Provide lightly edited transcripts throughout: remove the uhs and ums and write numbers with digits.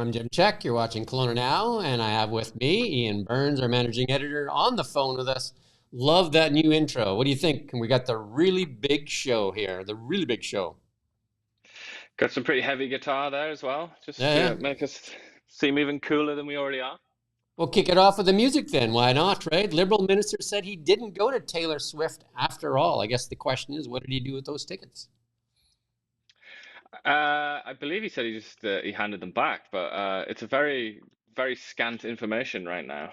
I'm Jim Check. You're watching Kelowna Now, and I have with me Ian Burns, our managing editor, on the phone with us. Love that new intro. What do you think? We got the really big show here, the really big show. Got some pretty heavy guitar there as well, just Yeah, to yeah. make us seem even cooler than we already are. We'll kick it off with the music then. Why not, right? Liberal minister said he didn't go to Taylor Swift after all. I guess the question is, what did he do with those tickets? I believe he said he handed them back, but it's a very scant information right now.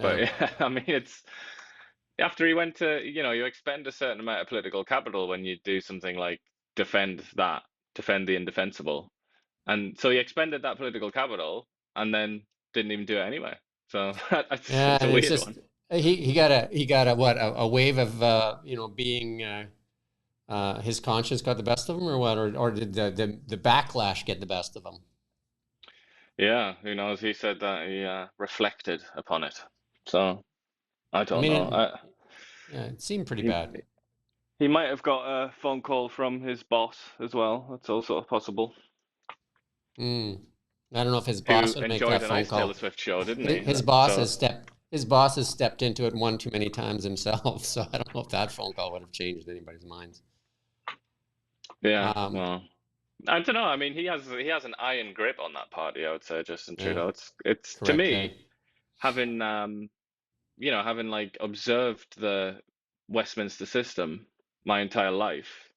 But Yeah. yeah, I mean, it's after he went to, you expend a certain amount of political capital when you do something like defend that, defend the indefensible. And so he expended that political capital and then didn't even do it anyway. So Yeah, it's a and it's weird just one. he got a what a wave of being his conscience got the best of him, or what, or did the backlash get the best of him? Yeah, who knows? He said that he reflected upon it. So I I don't mean, know. yeah, it seemed pretty He bad. he might have got a phone call from his boss as well. That's also possible. Mm. I don't know if his boss Who would make enjoyed that a phone nice Taylor call. Swift show, didn't he? His boss So has stepped into it one too many times himself. So I don't know if that phone call would have changed anybody's minds. yeah, Um, well, I don't know. I mean, he has an iron grip on that party, I would say, Justin yeah, Trudeau. It's to correct. me, having having like observed the Westminster system my entire life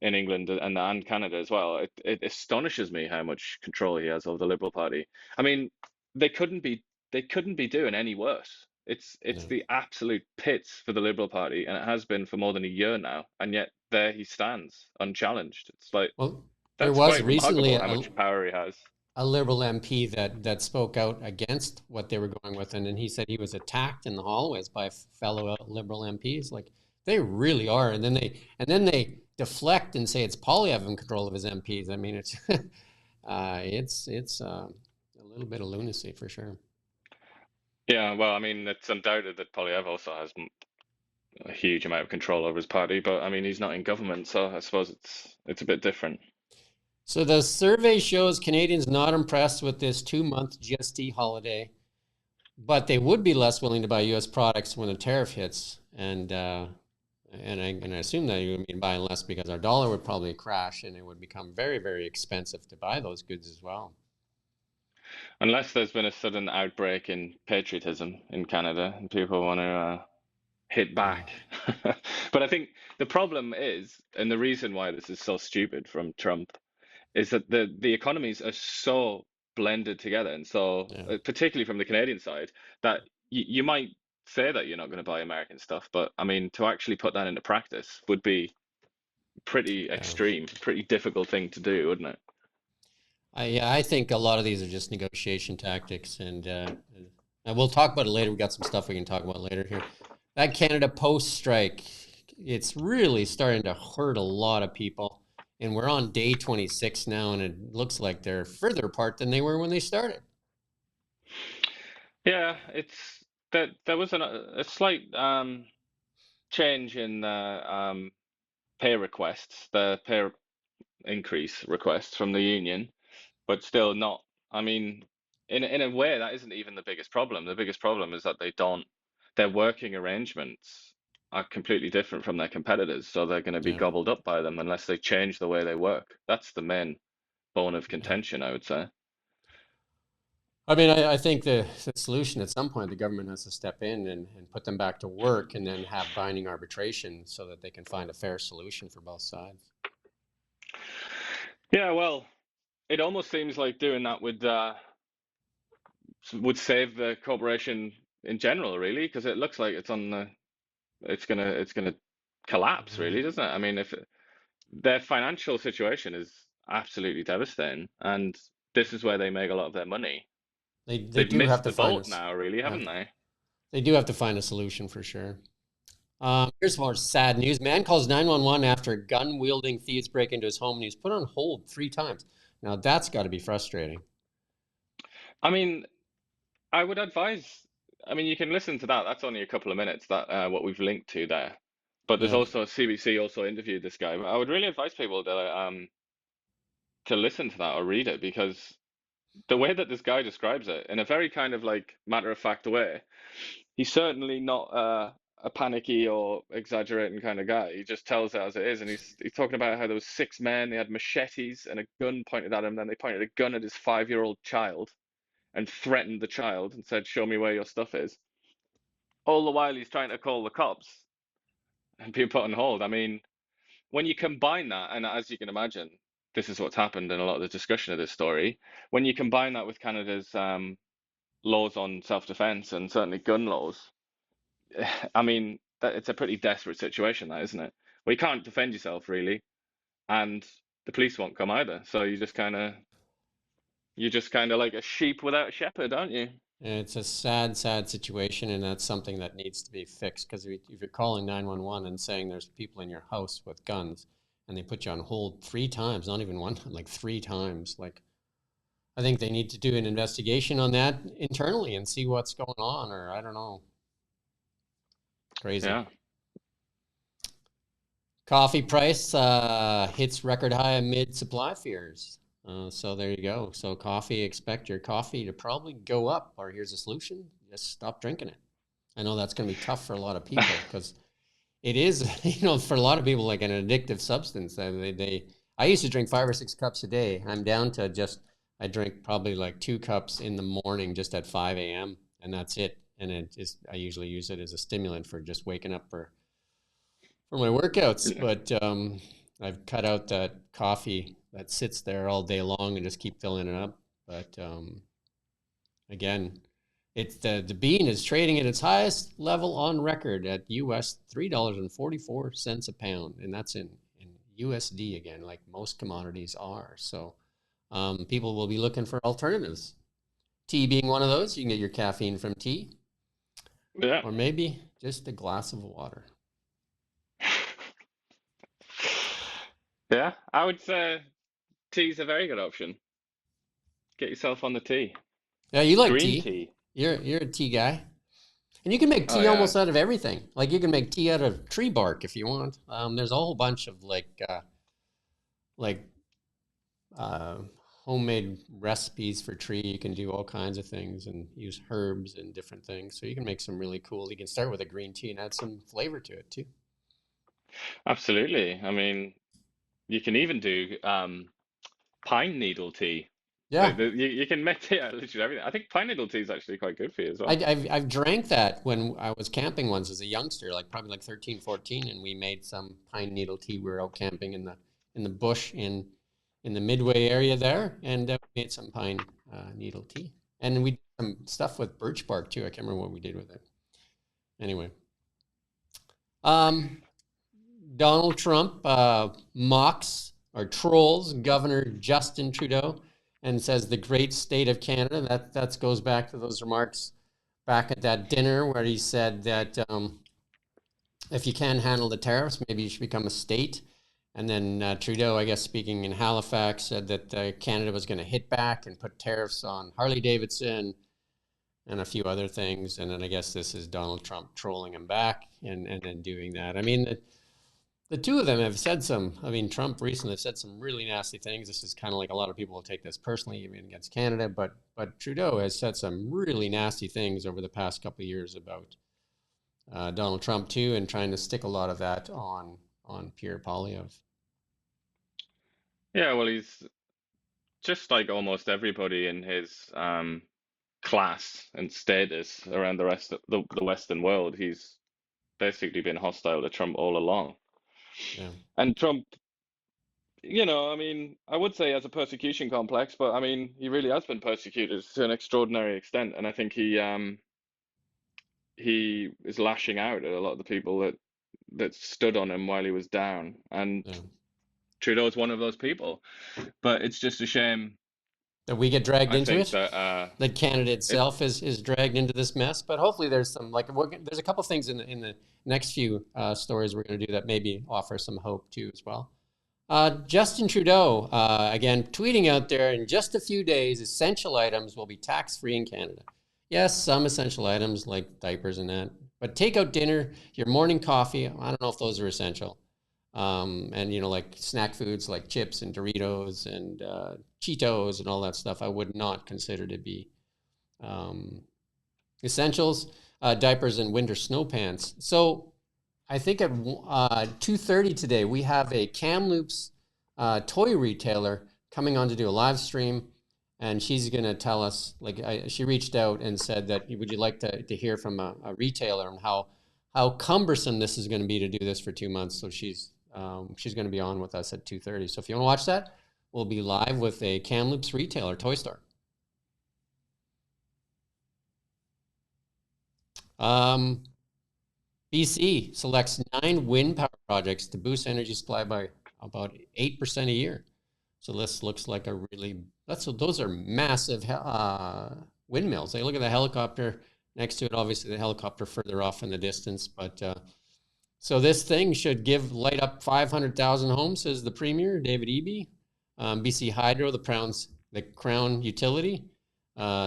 in England and Canada as well. It astonishes me how much control he has over the Liberal Party. I mean, they couldn't be they couldn't be doing any worse. It's No. the absolute pits for the Liberal Party, and it has been for more than a year now, and yet there he stands unchallenged. It's like Well, there that's was quite recently remarkable how much power he has. a Liberal MP that spoke out against what they were going with, and then he said he was attacked in the hallways by fellow Liberal MPs. Like they really are, and then they deflect and say it's Polyev in control of his MPs. I mean, it's a little bit of lunacy for sure. Yeah, well, I mean, it's undoubted that Polyev also has a huge amount of control over his party, but I mean, he's not in government, so I suppose it's a bit different. So the survey shows Canadians not impressed with this 2 month GST holiday, but they would be less willing to buy U.S. products when the tariff hits. And I assume that you mean buying less because our dollar would probably crash and it would become very, very expensive to buy those goods as well. Unless there's been a sudden outbreak in patriotism in Canada and people want to hit Uh, back. But I think the problem is, and the reason why this is so stupid from Trump, is that the economies are so blended together, and so yeah, particularly from the Canadian side, that you might say that you're not going to buy American stuff, but I mean to actually put that into practice would be pretty yeah. extreme, pretty difficult thing to do, wouldn't it? I think a lot of these are just negotiation tactics, and we'll talk about it later. We got some stuff we can talk about later here. That Canada Post strike, it's really starting to hurt a lot of people, and we're on day 26 now, and it looks like they're further apart than they were when they started. Yeah, it's that there was a slight change in the pay requests, the pay increase requests from the union, but still not. I mean, in a way, that isn't even the biggest problem. The biggest problem is that their working arrangements are completely different from their competitors, so they're going to be Yeah, gobbled up by them unless they change the way they work. That's the main bone of yeah. contention, I would say. I mean, I think the solution at some point, the government has to step in and put them back to work and then have binding arbitration so that they can find a fair solution for both sides. Yeah, well, it almost seems like doing that would save the corporation in general, really, because it looks like it's gonna collapse, Yeah. really, doesn't it? I mean, if their financial situation is absolutely devastating, and this is where they make a lot of their money. They They've do have missed to the find boat us. now, really, Yeah, haven't they? they do have to find a solution for sure. Here's more sad news. Man calls 911 after gun wielding thieves break into his home and he's put on hold 3 times. Now that's got to be frustrating. I mean, I would advise. I mean, you can listen to that. That's only a couple of minutes. That what we've linked to there. But there's Yeah, also CBC also interviewed this guy. But I would really advise people to listen to that or read it because the way that this guy describes it, in a very kind of like matter of fact way, he's certainly not a panicky or exaggerating kind of guy. He just tells it as it is, and he's talking about how there was 6 men, they had machetes and a gun pointed at him. Then they pointed a gun at his 5-year-old child and threatened the child and said, "Show me where your stuff is." All the while he's trying to call the cops and being put on hold. I mean, when you combine that, and as you can imagine, this is what's happened in a lot of the discussion of this story. When you combine that with Canada's laws on self-defense and certainly gun laws, I mean, it's a pretty desperate situation, that, isn't it? Well, you can't defend yourself really, and the police won't come either. So you're just kind of like a sheep without a shepherd, aren't you? It's a sad, sad situation, and that's something that needs to be fixed. Because if you're calling 911 and saying there's people in your house with guns, and they put you on hold 3 times, not even one time, like 3 times, like I think they need to do an investigation on that internally and see what's going on, or I don't know. Crazy. Yeah. Coffee price hits record high amid supply fears. So there you go. So coffee, expect your coffee to probably go up. Or here's a solution: just stop drinking it. I know that's going to be tough for a lot of people because it is, for a lot of people like an addictive substance. I used to drink 5 or 6 cups a day. I'm down to I drink probably like 2 cups in the morning just at 5 a.m. and that's it. And I usually use it as a stimulant for just waking up for my workouts. But I've cut out that coffee that sits there all day long and just keep filling it up. But again, it's the bean is trading at its highest level on record at US $3.44 a pound, and that's in USD again, like most commodities are. So people will be looking for alternatives. Tea being one of those. You can get your caffeine from tea, Yeah. or maybe just a glass of water. Yeah, I would say tea's a very good option. Get yourself on the tea. Yeah, you like Green tea. tea. You're a tea guy. And you can make Oh tea yeah. almost out of everything. Like you can make tea out of tree bark if you want. There's a whole bunch of like uh, homemade recipes for tree. You can do all kinds of things and use herbs and different things. So you can make some really cool. You can start with a green tea and add some flavor to it too. Absolutely. I mean, you can even do pine needle tea. Yeah, You can make tea out of literally everything. I think pine needle tea is actually quite good for you as well. I've drank that when I was camping once as a youngster, like probably like 13, 14, and we made some pine needle tea. We were out camping in the bush in the Midway area there, and we made some pine needle tea. And we did some stuff with birch bark too. I can't remember what we did with it. Anyway, um, Donald Trump mocks or trolls Governor Justin Trudeau and says the great state of Canada. That goes back to those remarks back at that dinner where he said that if you can't handle the tariffs, maybe you should become a state. And then Trudeau, I guess speaking in Halifax, said that Canada was going to hit back and put tariffs on Harley Davidson and a few other things. And then I guess this is Donald Trump trolling him back and then doing that. I mean, the two of them have said Trump recently said some really nasty things. This is kind of like a lot of people will take this personally, even against Canada, but Trudeau has said some really nasty things over the past couple of years about Donald Trump too, and trying to stick a lot of that on Pierre Poilievre. Yeah, well, he's just like almost everybody in his class and status around the rest of the Western world. He's basically been hostile to Trump all along. Yeah. And Trump, I mean, I would say has a persecution complex, but I mean, he really has been persecuted to an extraordinary extent, and I think he is lashing out at a lot of the people that stood on him while he was down, and Yeah. Trudeau's one of those people. But it's just a shame, That we get dragged I into think, it. that That Canada it, itself is dragged into this mess. But hopefully, there's some there's a couple things in the next few stories we're going to do that maybe offer some hope too as well. Justin Trudeau, again, tweeting out there in just a few days, essential items will be tax-free in Canada. Yes, some essential items like diapers and that, but takeout dinner, your morning coffee, I don't know if those are essential. And like snack foods like chips and Doritos and Cheetos and all that stuff, I would not consider to be um, essentials. Diapers and winter snow pants. So I think at 2:30 today we have a Kamloops toy retailer coming on to do a live stream, and she's going to tell us. She reached out and said that would you like to hear from a retailer and how cumbersome this is going to be to do this for 2 months. So she's going to be on with us at 2:30. So if you want to watch that, we'll be live with a Kamloops retailer toy store. BC selects 9 wind power projects to boost energy supply by about 8% a year. So this looks like those are massive windmills. They look at the helicopter next to it, obviously the helicopter further off in the distance. But so this thing should light up 500,000 homes, says the Premier, David Eby. BC Hydro, the Crown utility,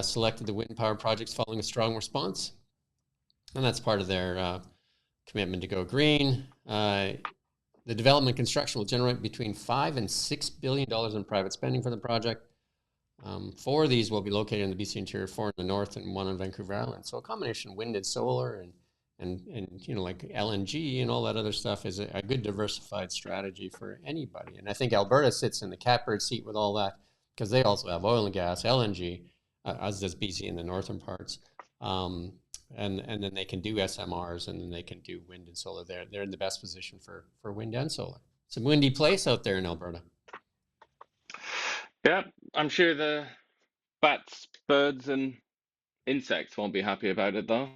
selected the wind power projects following a strong response. And that's part of their commitment to go green. The development construction will generate between $5 and $6 billion in private spending for the project. 4 of these will be located in the BC interior, 4 in the north, and 1 on Vancouver Island. So a combination of wind and solar and like LNG and all that other stuff is a good diversified strategy for anybody. And I think Alberta sits in the catbird seat with all that because they also have oil and gas, LNG, as does BC in the northern parts. And then they can do SMRs, and then they can do wind and solar. They're in the best position for wind and solar. It's a windy place out there in Alberta. Yeah, I'm sure the bats, birds, and insects won't be happy about it though.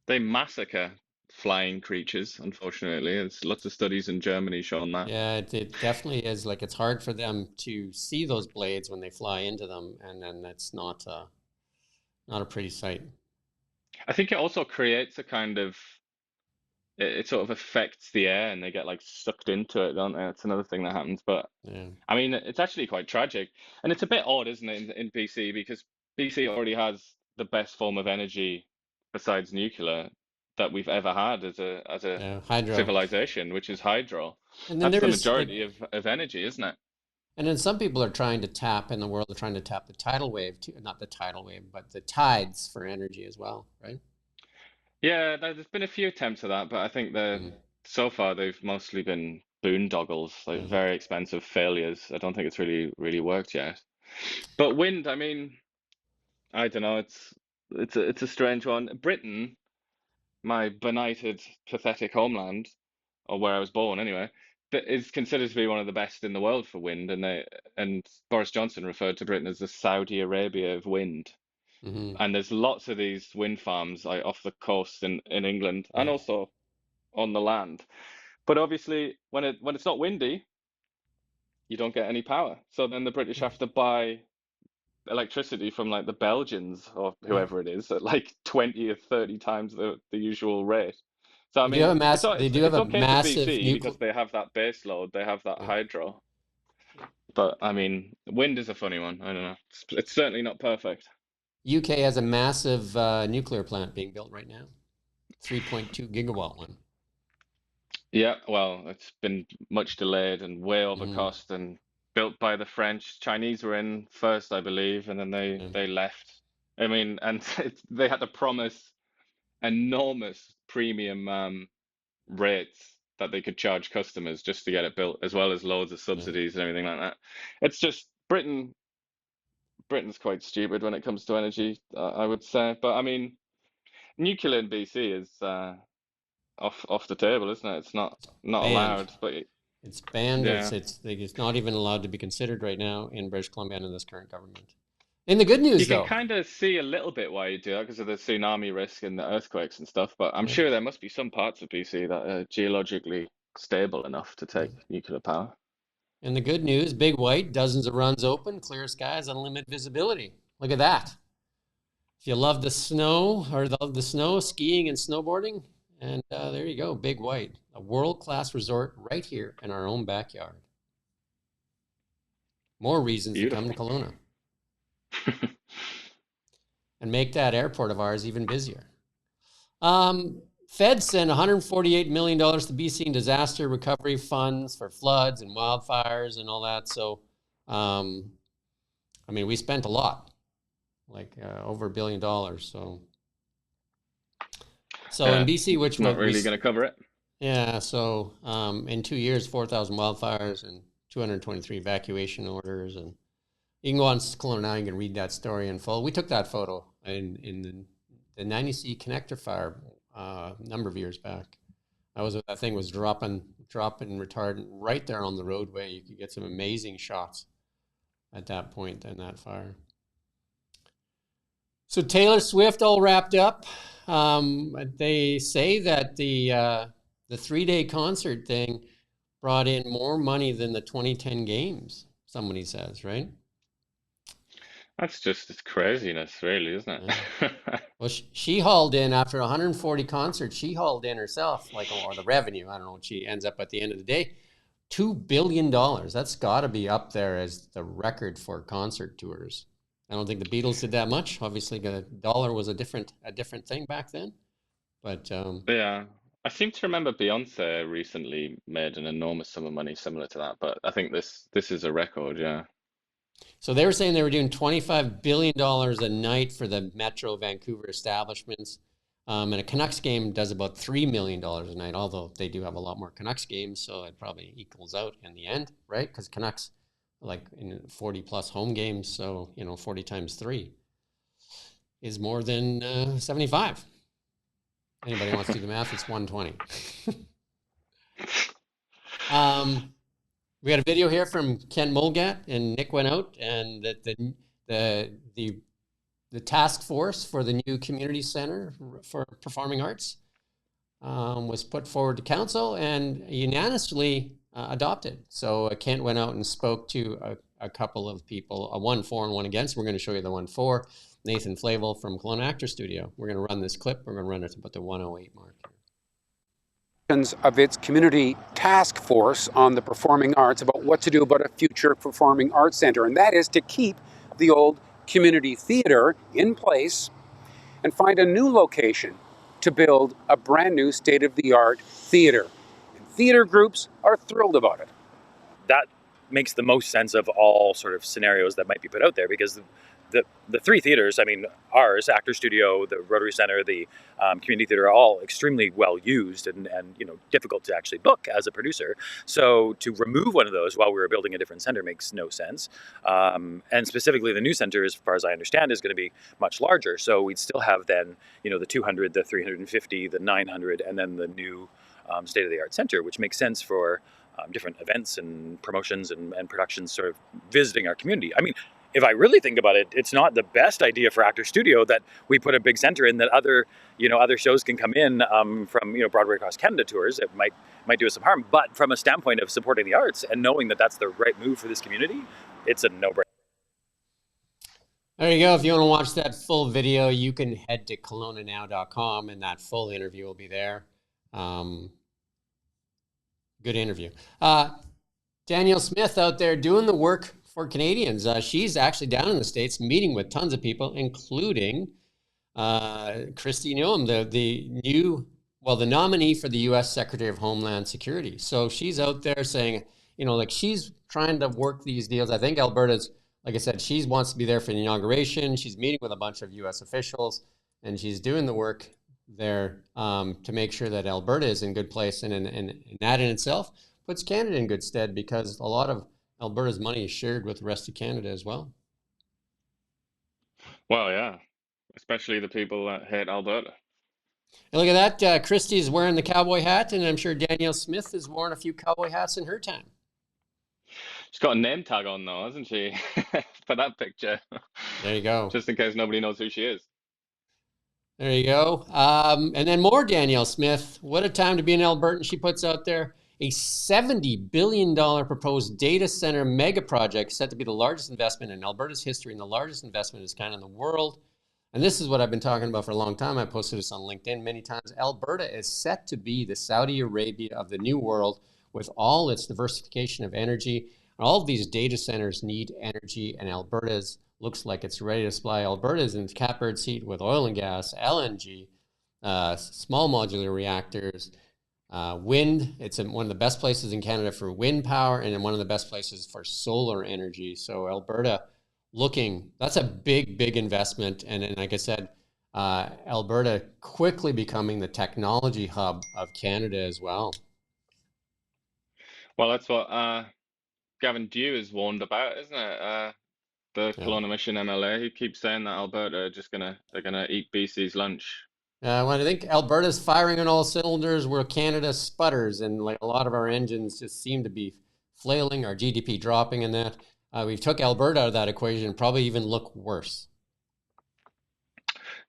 They massacre flying creatures, unfortunately. There's lots of studies in Germany showing that. Yeah, it definitely is. Like it's hard for them to see those blades when they fly into them, and then that's not a pretty sight. I think it also creates a kind of it sort of affects the air and they get like sucked into it, don't they? That's another thing that happens. But Yeah, I mean, it's actually quite tragic, and it's a bit odd, isn't it, in BC because BC already has the best form of energy besides nuclear that we've ever had as a yeah, hydro. civilization, which is hydro. And then That's the there's majority of energy, isn't it? and then some people are trying to tap in the world, are trying to tap the tidal wave too, not the tidal wave, but the tides for energy as well, right? Yeah, there's been a few attempts at that, but I think Mm, so far they've mostly been boondoggles, like yeah. very expensive failures. I don't think it's really worked yet. But wind, I mean, I don't know, it's a strange one. Britain, my benighted, pathetic homeland, or where I was born anyway, that is considered to be one of the best in the world for wind, and Boris Johnson referred to Britain as the Saudi Arabia of wind. Mm-hmm. And there's lots of these wind farms like off the coast in England and Yeah. also on the land. But obviously, when it's not windy, you don't get any power. So then the British have to buy electricity from like the Belgians or Yeah. whoever it is at like 20 or 30 times the usual rate. So I They do have mean, they do have it's a okay for massive BC because nuclear. they have that base load, they have that Yeah. hydro. But I mean, wind is a funny one. I don't know. It's certainly not perfect. UK has a massive nuclear plant being built right now, 3.2 gigawatt one. Yeah, well, it's been much delayed and way over Mm-hmm. cost and built by the French. Chinese were in first, I believe, and then Yeah. they left. I mean, and they had to promise enormous premium rates that they could charge customers just to get it built, as well as loads of Yeah. subsidies and everything like that. It's just Britain's quite stupid when it comes to energy, I would say. But I mean, nuclear in BC is off the table, isn't it? It's not Banned. allowed. But It's banned. yeah. It's not even allowed to be considered right now in British Columbia under this current government. In the good You news, can though, kind of see a little bit why you do that because of the tsunami risk and the earthquakes and stuff, but I'm yeah, sure there must be some parts of BC that are geologically stable enough to yeah. take nuclear power. In the good news, Big White, dozens of runs open, clear skies, unlimited visibility. Look at that. If you love the snow or the snow, skiing and snowboarding, and there you go, Big White, a world-class resort right here in our own backyard. More reasons to come to Beautiful. Kelowna and make that airport of ours even busier. Feds send $148 million to BC in disaster recovery funds for floods and wildfires and all that. So, I mean, we spent a lot, like over $1 billion. So in BC, which not what really going to cover it. Yeah. So in 2 years, 4,000 wildfires and 223 evacuation orders, and you can go on Kelowna now. You can read that story in full. We took that photo in the 90C connector fire a number of years back. That thing was dropping retardant right there on the roadway. You could get some amazing shots at that point in that fire. So Taylor Swift all wrapped up. They say that the 3-day concert thing brought in more money than the 2010 games. Somebody says, right? That's just it's craziness, really, isn't it? Yeah. Well, she hauled in after 140 concerts. She hauled in herself, or the revenue. I don't know what she ends up at the end of the day. $2 billion. That's got to be up there as the record for concert tours. I don't think the Beatles did that much. Obviously, the dollar was a different thing back then. But yeah, I seem to remember Beyonce recently made an enormous sum of money similar to that. But I think this is a record. Yeah. So they were saying they were doing $25 billion a night for the Metro Vancouver establishments. And a Canucks game does about $3 million a night, although they do have a lot more Canucks games, so it probably equals out in the end, right? Because Canucks, like in 40 plus home games, so 40 times 3 is more than 75. Anybody wants to do the math? It's 120. We got a video here from Ken Mulgat, and Nick went out, and that the task force for the new community center for performing arts was put forward to council and unanimously adopted. So Kent went out and spoke to a couple of people, a 1 for and 1 against. We're going to show you the 1 for. Nathan Flavel from Kelowna Actor Studio. We're going to run this clip. We're going to run it about the 108 mark. Of its community task force on the performing arts about what to do about a future performing arts center, and that is to keep the old community theater in place and find a new location to build a brand new state-of-the-art theater. And theater groups are thrilled about it. That makes the most sense of all sort of scenarios that might be put out there, because the 3 theaters, I mean, ours, Actor Studio, the Rotary Center, the Community Theater, are all extremely well used and difficult to actually book as a producer. So to remove one of those while we were building a different center makes no sense. And specifically, the new center, as far as I understand, is going to be much larger. So we'd still have then, the 200, the 350, the 900, and then the new state-of-the-art center, which makes sense for different events and promotions and productions sort of visiting our community. I mean, if I really think about it, it's not the best idea for Actor Studio that we put a big center in that other shows can come in from Broadway across Canada tours. It might do us some harm, but from a standpoint of supporting the arts and knowing that that's the right move for this community, it's a no-brainer. There you go. If you want to watch that full video, you can head to KelownaNow.com, and that full interview will be there. Good interview. Danielle Smith out there doing the work for Canadians. She's actually down in the States meeting with tons of people, including Kristi Noem, the nominee for the U.S. Secretary of Homeland Security. So she's out there saying, she's trying to work these deals. I think Alberta's, like I said, she wants to be there for the inauguration. She's meeting with a bunch of U.S. officials, and she's doing the work there to make sure that Alberta is in good place. And that in itself puts Canada in good stead, because a lot of Alberta's money is shared with the rest of Canada as well. Well, yeah, especially the people that hate Alberta. And look at that. Kristi's wearing the cowboy hat, and I'm sure Danielle Smith has worn a few cowboy hats in her time. She's got a name tag on though, hasn't she? For that picture. There you go. Just in case nobody knows who she is. There you go. And then more Danielle Smith. What a time to be an Albertan. She puts out there a $70 billion proposed data center mega project set to be the largest investment in Alberta's history, and the largest investment is kind of in the world. And this is what I've been talking about for a long time. I posted this on LinkedIn many times. Alberta is set to be the Saudi Arabia of the new world, with all its diversification of energy. And all of these data centers need energy, and Alberta's looks like it's ready to supply. Alberta's in the catbird seat with oil and gas, LNG, small modular reactors, wind. It's one of the best places in Canada for wind power, and then one of the best places for solar energy. So Alberta that's a big investment. And then, like I said, Alberta quickly becoming the technology hub of Canada as well. Well, that's what Gavin Dew has warned about, isn't it? The Kelowna Mission MLA. He keeps saying that Alberta are they're gonna eat BC's lunch. Well, I think Alberta's firing on all cylinders where Canada sputters, and like a lot of our engines just seem to be flailing, our GDP dropping in that. We've took Alberta out of that equation and probably even look worse.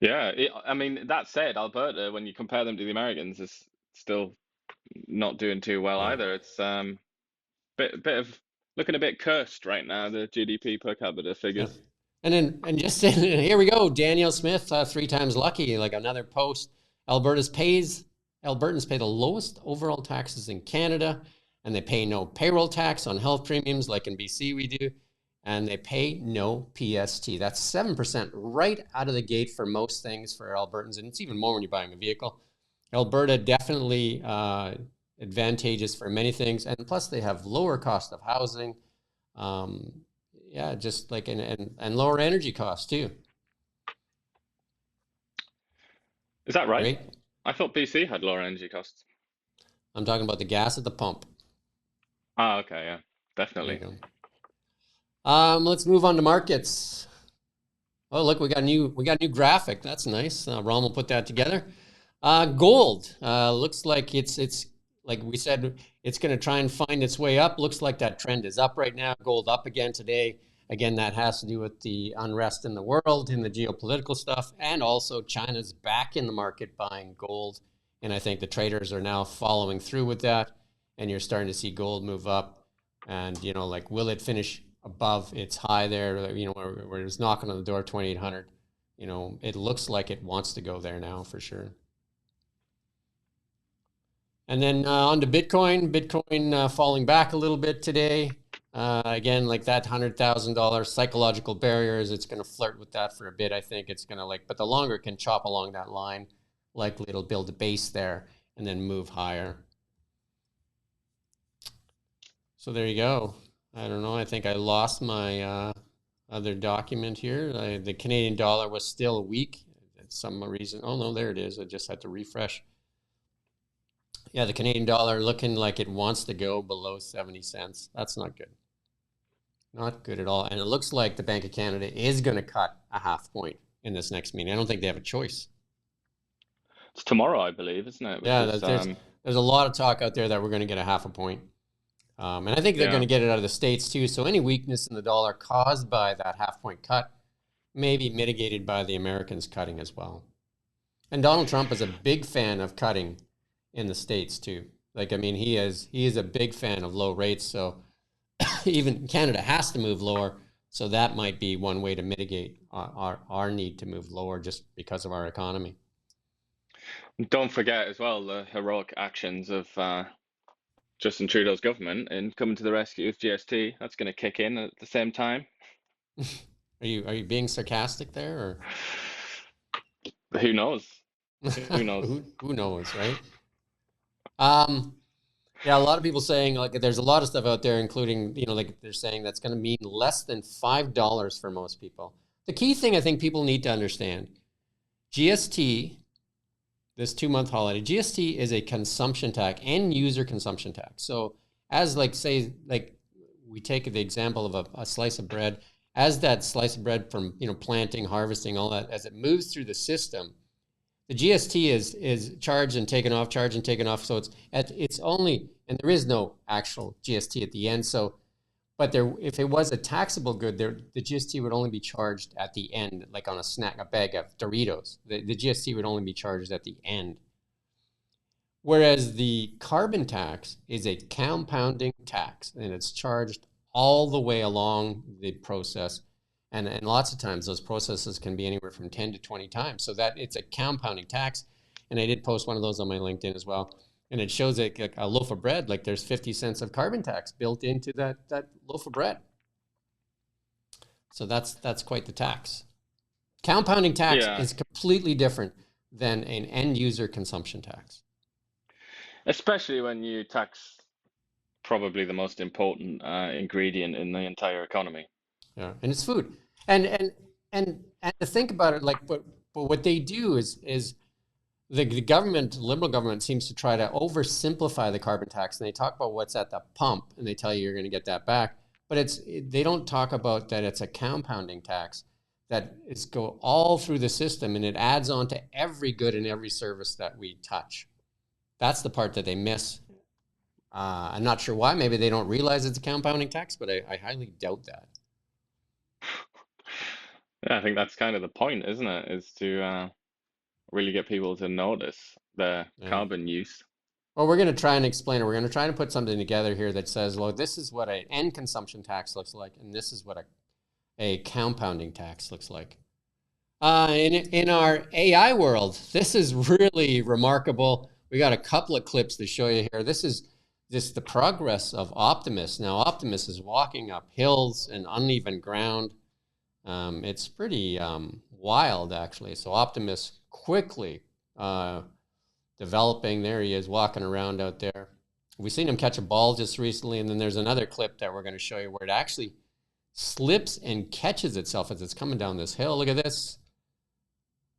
Yeah, I mean, that said, Alberta, when you compare them to the Americans, is still not doing too well either. It's bit of looking a bit cursed right now, the GDP per capita figures. Yeah. And just here we go, Daniel Smith, 3 times lucky, like another post. Albertans pay the lowest overall taxes in Canada, and they pay no payroll tax on health premiums like in BC we do, and they pay no PST. That's 7% right out of the gate for most things for Albertans, and it's even more when you're buying a vehicle. Alberta definitely advantageous for many things, and plus they have lower cost of housing. Yeah, just like and lower energy costs too. Is that right? Great. I thought BC had lower energy costs. I'm talking about the gas at the pump. Ah, okay, yeah, definitely. Let's move on to markets. Oh, look, we got a new graphic. That's nice. Ron will put that together. Gold looks like it's like we said, it's going to try and find its way up. Looks like that trend is up right now. Gold up again today. Again, that has to do with the unrest in the world, in the geopolitical stuff, and also China's back in the market buying gold. And I think the traders are now following through with that. And you're starting to see gold move up. And, you know, like, will it finish above its high there, you know, where it was knocking on the door, 2,800? You know, it looks like it wants to go there now for sure. And then on to Bitcoin falling back a little bit today. Again, like that $100,000 psychological barriers, it's going to flirt with that for a bit. I think it's going to but the longer it can chop along that line, likely it'll build a base there and then move higher. So there you go. I don't know. I think I lost my other document here. The Canadian dollar was still weak for some reason. Oh no, there it is. I just had to refresh. Yeah, the Canadian dollar looking like it wants to go below 70 cents. That's not good. Not good at all. And it looks like the Bank of Canada is going to cut a half point in this next meeting. I don't think they have a choice. It's tomorrow, I believe, isn't it? Yeah, there's a lot of talk out there that we're going to get a half a point. And I think they're going to get it out of the States too. So any weakness in the dollar caused by that half point cut may be mitigated by the Americans cutting as well. And Donald Trump is a big fan of cutting in the States too. Like, I mean, he is a big fan of low rates. So even Canada has to move lower. So that might be one way to mitigate our need to move lower just because of our economy. Don't forget as well the heroic actions of Justin Trudeau's government in coming to the rescue of GST. That's going to kick in at the same time. Are you being sarcastic there, or who knows? Who knows? who knows, right? Yeah, a lot of people saying, like, there's a lot of stuff out there, including, you know, like they're saying that's going to mean less than $5 for most people. The key thing I think people need to understand, GST, this 2-month holiday, GST is a consumption tax, end user consumption tax. So as like, say, like we take the example of a slice of bread, as that slice of bread from, you know, planting, harvesting, all that, as it moves through the system, the GST is charged and taken off, charged and taken off. So it's only, and there is no actual GST at the end. So, but if it was a taxable good, the GST would only be charged at the end, like on a bag of Doritos. The GST would only be charged at the end. Whereas the carbon tax is a compounding tax, and it's charged all the way along the process. And lots of times those processes can be anywhere from 10 to 20 times. So that it's a compounding tax. And I did post one of those on my LinkedIn as well. And it shows like a loaf of bread, like there's 50 cents of carbon tax built into that loaf of bread. So that's quite the tax. Compounding tax is completely different than an end user consumption tax. Especially when you tax probably the most important ingredient in the entire economy. Yeah, and it's food. And to think about it, like, but what they do is the government, liberal government, seems to try to oversimplify the carbon tax, and they talk about what's at the pump, and they tell you you're going to get that back. But they don't talk about that it's a compounding tax that is go all through the system, and it adds on to every good and every service that we touch. That's the part that they miss. I'm not sure why. Maybe they don't realize it's a compounding tax, but I highly doubt that. Yeah, I think that's kind of the point, isn't it? Is to really get people to notice the carbon use. Well, we're going to try and explain it. We're going to try to put something together here that says, well, this is what an end consumption tax looks like, and this is what a compounding tax looks like. In our AI world, this is really remarkable. We got a couple of clips to show you here. This is just the progress of Optimus. Now, Optimus is walking up hills and uneven ground. It's pretty wild, actually. So Optimus quickly developing. There he is walking around out there. We've seen him catch a ball just recently, and then there's another clip that we're going to show you where it actually slips and catches itself as it's coming down this hill. Look at this.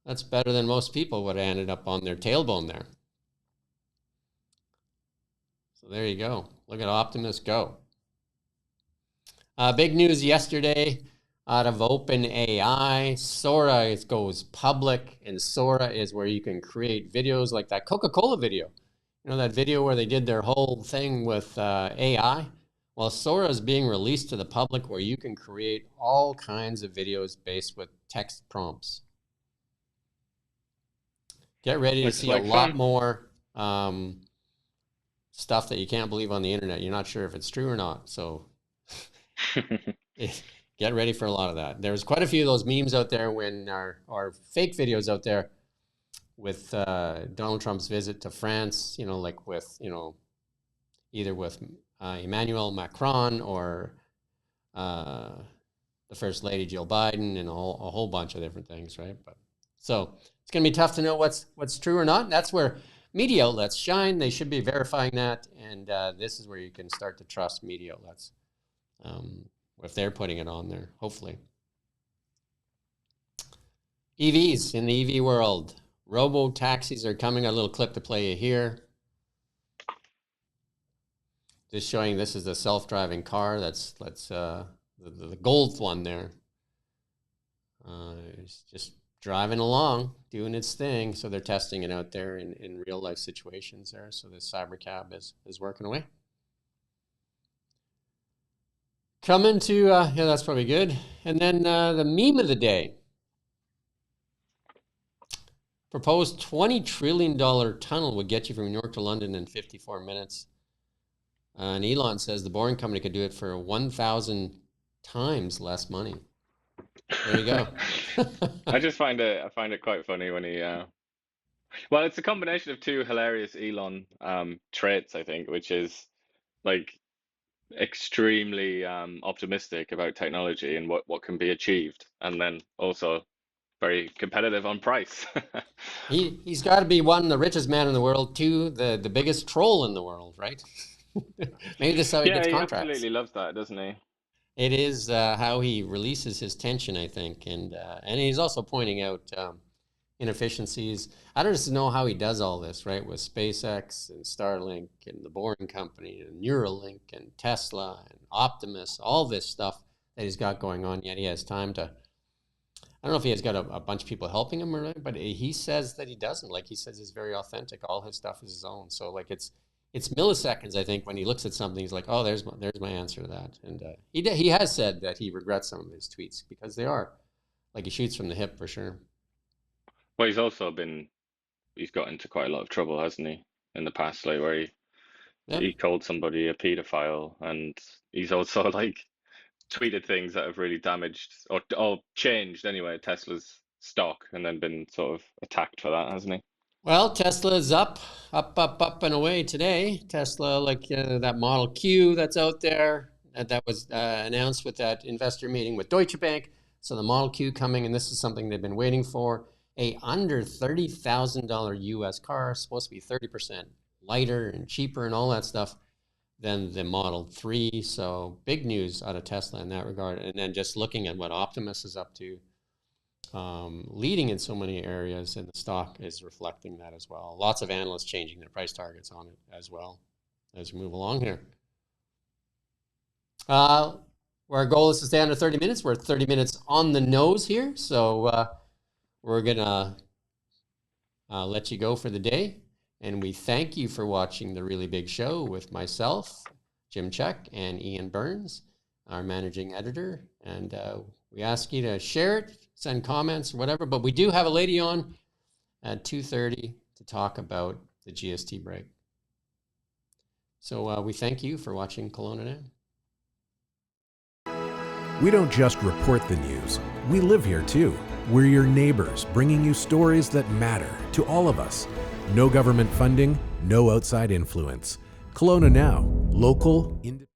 That's better than most people would have ended up on their tailbone there. So there you go. Look at Optimus go. Big news yesterday out of OpenAI. Sora goes public, and Sora is where you can create videos like that Coca-Cola video. You know, that video where they did their whole thing with AI? Well, Sora is being released to the public where you can create all kinds of videos based with text prompts. Get ready to see a lot more stuff that you can't believe on the internet. You're not sure if it's true or not. So get ready for a lot of that. There's quite a few of those memes out there when our fake videos out there with Donald Trump's visit to France, you know, like with, you know, either with Emmanuel Macron or the First Lady Jill Biden and a whole bunch of different things, right? But so it's going to be tough to know what's true or not. That's where media outlets shine. They should be verifying that, and this is where you can start to trust media outlets if they're putting it on there, hopefully. EVs in the EV world. Robo-taxis are coming. A little clip to play you here. Just showing this is the self-driving car. That's the gold one there. It's just driving along, doing its thing. So they're testing it out there in real life situations there. So this Cybercab is working away. Coming to, yeah, that's probably good. And then the meme of the day. Proposed $20 trillion tunnel would get you from New York to London in 54 minutes. And Elon says the Boring Company could do it for 1,000 times less money. There you go. I find it quite funny when he well, it's a combination of two hilarious Elon traits, I think, which is like extremely optimistic about technology and what can be achieved, and then also very competitive on price. He's got to be one, the richest man in the world, two, the biggest troll in the world, right? Maybe this is how he gets contracts. He absolutely loves that, doesn't he? It is how he releases his tension, I think, and he's also pointing out inefficiencies. I don't just know how he does all this, right? With SpaceX and Starlink and the Boring Company and Neuralink and Tesla and Optimus, all this stuff that he's got going on. Yet he has time to. I don't know if he has got a bunch of people helping him or not, but he says that he doesn't. Like he says, he's very authentic. All his stuff is his own. So like it's milliseconds, I think, when he looks at something, he's like, oh, there's my answer to that. And he has said that he regrets some of his tweets because they are like he shoots from the hip for sure. Well, he's got into quite a lot of trouble, hasn't he, in the past, like where he called somebody a pedophile, and he's also like tweeted things that have really damaged or changed anyway Tesla's stock, and then been sort of attacked for that, hasn't he? Well, Tesla's up and away today. Tesla, like that Model Q that's out there, that was announced with that investor meeting with Deutsche Bank. So the Model Q coming, and this is something they've been waiting for. a under $30,000 US car, supposed to be 30% lighter and cheaper and all that stuff than the Model 3. So big news out of Tesla in that regard. And then just looking at what Optimus is up to, leading in so many areas, and the stock is reflecting that as well. Lots of analysts changing their price targets on it as well as we move along here. Our goal is to stay under 30 minutes. We're 30 minutes on the nose here. So we're going to let you go for the day. And we thank you for watching The Really Big Show with myself, Jim Check, and Ian Burns, our managing editor. And we ask you to share it, send comments, or whatever. But we do have a lady on at 2:30 to talk about the GST break. So we thank you for watching Kelowna Now. We don't just report the news. We live here too. We're your neighbors, bringing you stories that matter to all of us. No government funding, no outside influence. Kelowna Now, local, independent.